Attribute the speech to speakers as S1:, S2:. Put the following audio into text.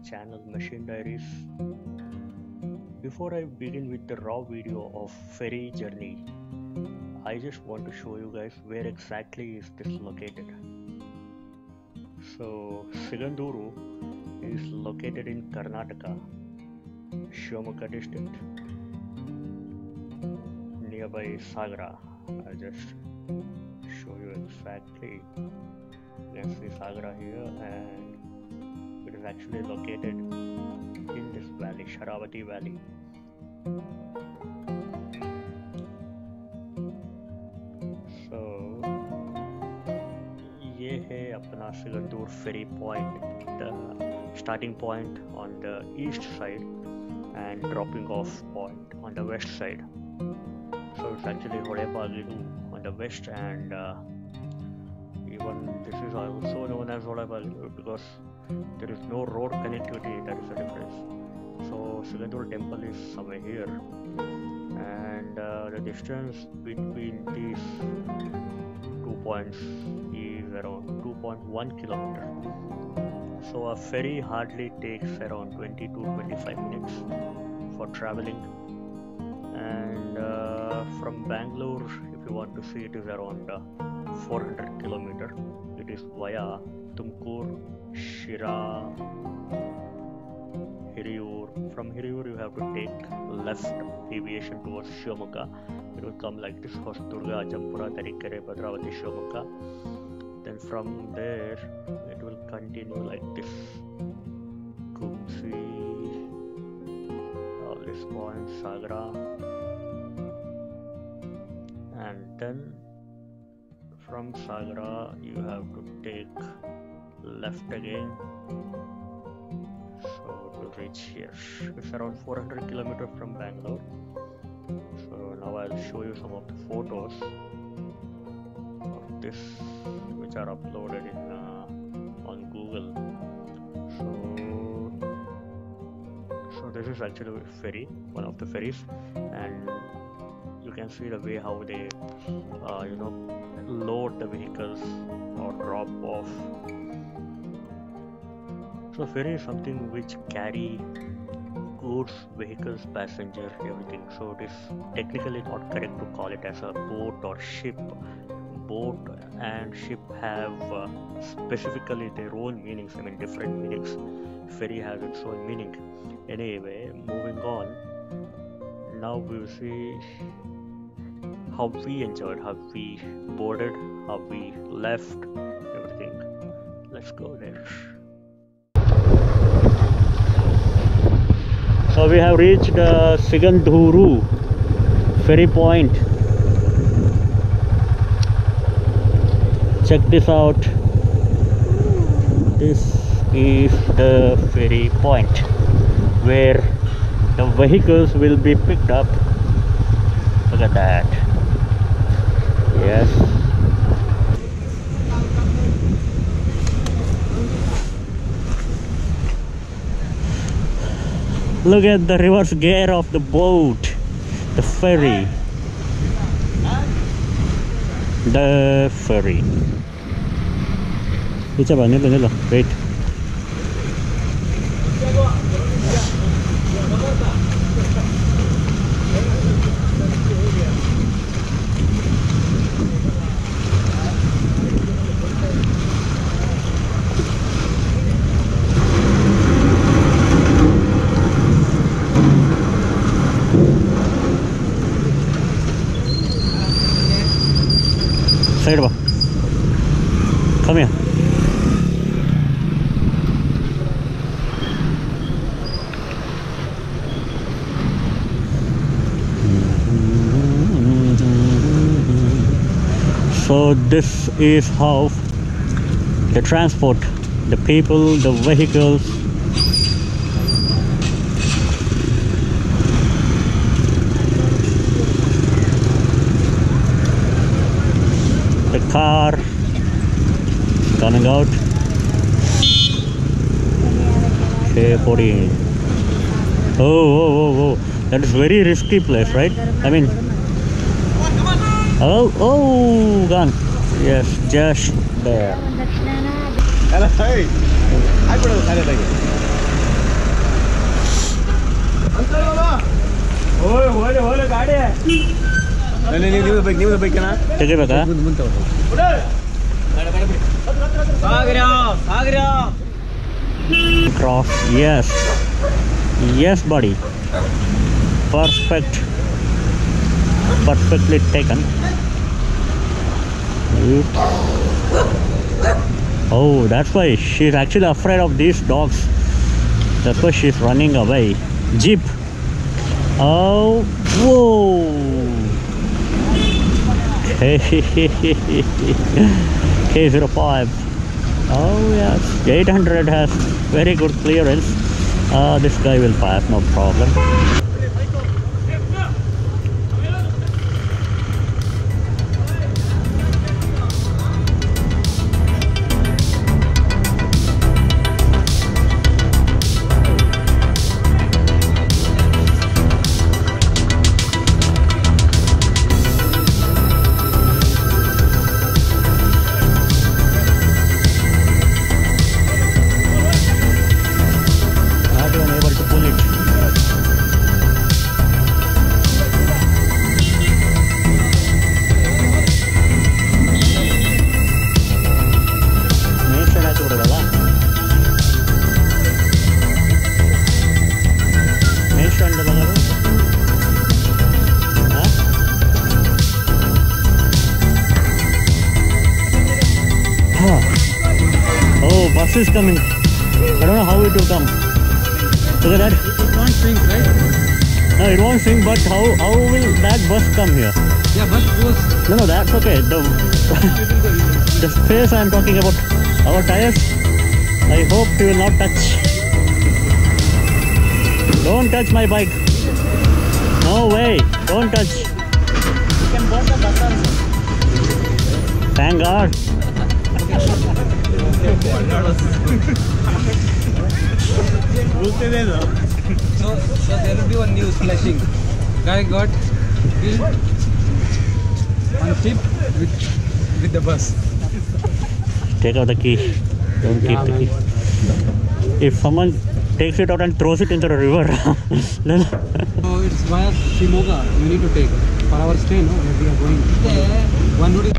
S1: channel Machine Diaries. Before I begin with the raw video of ferry journey, I just want to show you guys where exactly is this located. So Sigandhuru is located in Karnataka, Shivamogga district, nearby Sagara. I'll just show you exactly. You can see Sagara here, and it is actually located in this valley, Sharavthi Valley. So ये है अपना सिगंदूर ferry point, the starting point on the east side and dropping off point on the west side. So it's actually Hodepagilu on the west, and even this is also known as Hodepagilu because there is no road connectivity. That is the difference. So Sigandhuru temple is somewhere here, and the distance between these 2 points is around 2.1 kilometer. So a ferry hardly takes around 20 to 25 minutes for traveling, and from Bangalore, if you want to see, it is around 400 kilometer. It is via Tumkur, Shira, Hiriyur. From Hiriyur you have to take left deviation towards Shivamogga. It will come like this: Hosturga, Ajampura, Tarikere, Bhadravati, Shivamogga. Then from there it will continue like this. Kumsi, all this point, Sagara, and then from Sagara you have to take left again. So it will reach here. It's around 400 kilometers from Bangalore. So now I'll show you some of the photos of this which are uploaded in on Google. So this is actually a ferry, one of the ferries, and you can see the way how they load the vehicles or drop off. So ferry is something which carry goods, vehicles, passenger, everything. So it is technically not correct to call it as a boat or ship. Boat and ship have specifically their own meanings, different meanings. Ferry has its own meaning. Anyway, moving on, now we will see how we enjoyed, how we boarded, how we left, everything. Let's go there. So we have reached Sigandhuru ferry point. Check this out. This is the ferry point where the vehicles will be picked up. Look at that. Yes. Look at the reverse gear of the boat, the ferry. The ferry. Wait. Side ba. Come here. So this is how the transport, the people, the vehicles, the car coming out. Okay, 40. Oh, that is very risky place, right? Oh, gone. Yes, just there. Cross, yes, yes, buddy, perfectly taken. Oh, that's why she's actually afraid of these dogs. That's why she's running away. Jeep. Oh, whoa. K05. Oh yes, 800 has very good clearance. This guy will pass, no problem. Oh, bus is coming. I don't know how it will come. Look at that.
S2: It won't sink, right?
S1: No, it won't sink, but how will that bus come here?
S2: Yeah, bus goes.
S1: No, that's okay. The space I am talking about, our tires, I hope he will not touch. Don't touch my bike. No way. Don't touch.
S2: You can burn the bus also.
S1: Thank God.
S2: So there will be one news flashing. Guy got killed on ship with the bus.
S1: Take out the key. Don't keep the key. If someone takes it out and throws it into the river, then...
S2: So it's via Shimoga. We need to take for our stay, no? Where we are going. One route is.